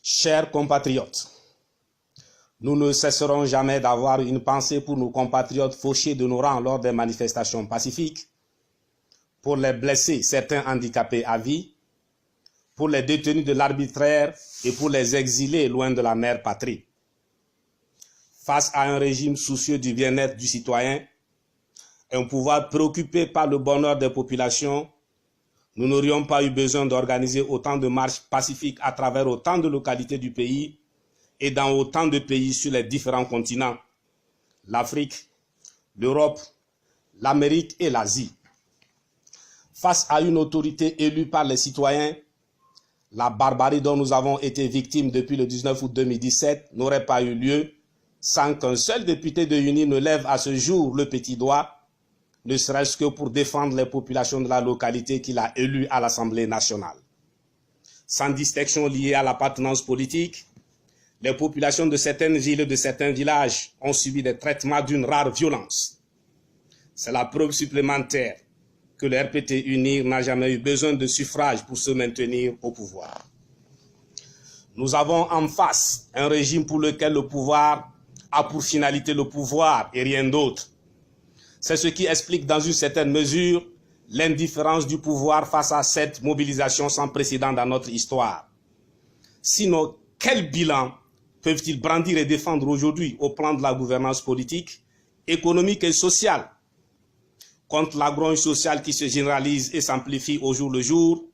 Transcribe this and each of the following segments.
Chers compatriotes, nous ne cesserons jamais d'avoir une pensée pour nos compatriotes fauchés de nos rangs lors des manifestations pacifiques, pour les blessés, certains handicapés à vie, pour les détenus de l'arbitraire et pour les exilés loin de la mère patrie. Face à un régime soucieux du bien-être du citoyen, un pouvoir préoccupé par le bonheur des populations, nous n'aurions pas eu besoin d'organiser autant de marches pacifiques à travers autant de localités du pays et dans autant de pays sur les différents continents, l'Afrique, l'Europe, l'Amérique et l'Asie. Face à une autorité élue par les citoyens, la barbarie dont nous avons été victimes depuis le 19 août 2017 n'aurait pas eu lieu sans qu'un seul député de UNI ne lève à ce jour le petit doigt, ne serait-ce que pour défendre les populations de la localité qu'il a élue à l'Assemblée nationale. Sans distinction liée à l'appartenance politique, les populations de certaines villes et de certains villages ont subi des traitements d'une rare violence. C'est la preuve supplémentaire que le RPT UNIR n'a jamais eu besoin de suffrage pour se maintenir au pouvoir. Nous avons en face un régime pour lequel le pouvoir a pour finalité le pouvoir et rien d'autre. C'est ce qui explique dans une certaine mesure l'indifférence du pouvoir face à cette mobilisation sans précédent dans notre histoire. Sinon, quel bilan peuvent-ils brandir et défendre aujourd'hui au plan de la gouvernance politique, économique et sociale contre la grogne sociale qui se généralise et s'amplifie au jour le jour?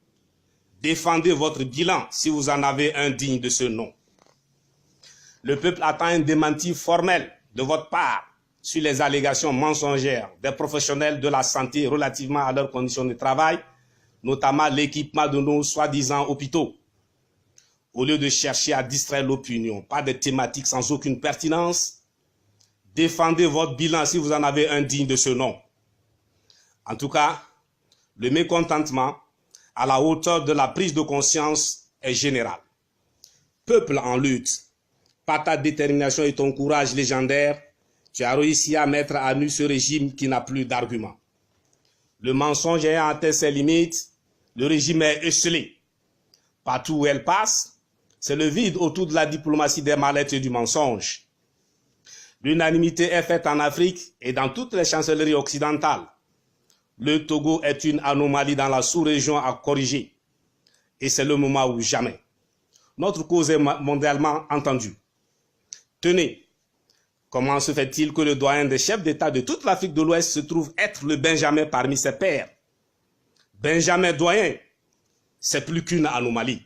Défendez votre bilan si vous en avez un digne de ce nom. Le peuple attend un démenti formel de votre part sur les allégations mensongères des professionnels de la santé relativement à leurs conditions de travail, notamment l'équipement de nos soi-disant hôpitaux. Au lieu de chercher à distraire l'opinion par des thématiques sans aucune pertinence, défendez votre bilan si vous en avez un digne de ce nom. En tout cas, le mécontentement à la hauteur de la prise de conscience est général. Peuple en lutte, par ta détermination et ton courage légendaire, tu as réussi à mettre à nu ce régime qui n'a plus d'arguments. Le mensonge ayant atteint ses limites, le régime est esselé. Partout où elle passe, c'est le vide autour de la diplomatie des mallettes et du mensonge. L'unanimité est faite en Afrique et dans toutes les chancelleries occidentales. Le Togo est une anomalie dans la sous-région à corriger. Et c'est le moment où jamais. Notre cause est mondialement entendue. Tenez, comment se fait-il que le doyen des chefs d'État de toute l'Afrique de l'Ouest se trouve être le Benjamin parmi ses pairs? Benjamin doyen, c'est plus qu'une anomalie.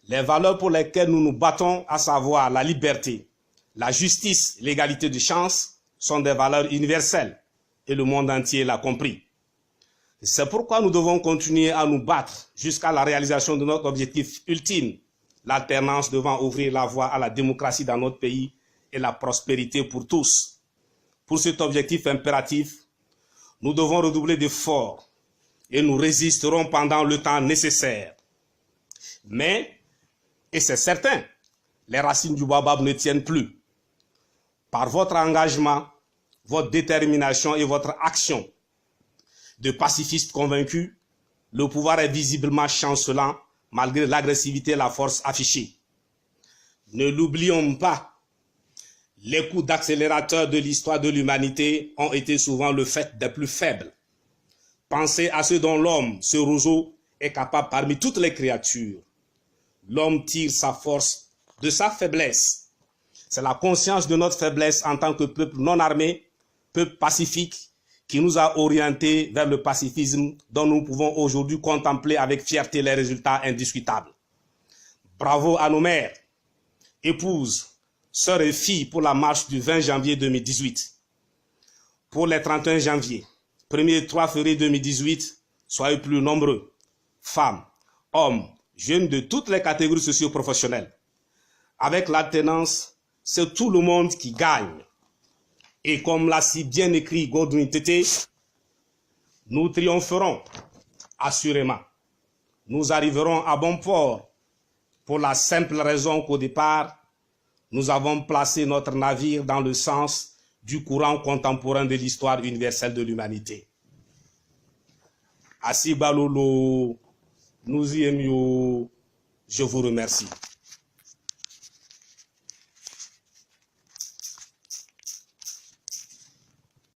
Les valeurs pour lesquelles nous nous battons, à savoir la liberté, la justice, l'égalité de chance, sont des valeurs universelles et le monde entier l'a compris. C'est pourquoi nous devons continuer à nous battre jusqu'à la réalisation de notre objectif ultime, l'alternance devant ouvrir la voie à la démocratie dans notre pays et la prospérité pour tous. Pour cet objectif impératif, nous devons redoubler d'efforts et nous résisterons pendant le temps nécessaire. Mais, et c'est certain, les racines du baobab ne tiennent plus. Par votre engagement, votre détermination et votre action de pacifistes convaincus, le pouvoir est visiblement chancelant malgré l'agressivité et la force affichée. Ne l'oublions pas, les coups d'accélérateur de l'histoire de l'humanité ont été souvent le fait des plus faibles. Pensez à ce dont l'homme, ce roseau, est capable parmi toutes les créatures. L'homme tire sa force de sa faiblesse. C'est la conscience de notre faiblesse en tant que peuple non armé, peuple pacifique, qui nous a orientés vers le pacifisme dont nous pouvons aujourd'hui contempler avec fierté les résultats indiscutables. Bravo à nos mères, épouses, sœurs et filles pour la marche du 20 janvier 2018. Pour les 31 janvier, 1er et 3 février 2018, soyez plus nombreux, femmes, hommes, jeunes de toutes les catégories socio-professionnelles. Avec l'alternance, c'est tout le monde qui gagne. Et comme l'a si bien écrit Godwin Tété, nous triompherons, assurément. Nous arriverons à bon port pour la simple raison qu'au départ, nous avons placé notre navire dans le sens du courant contemporain de l'histoire universelle de l'humanité. Asi Balolo, nous y aimions, je vous remercie.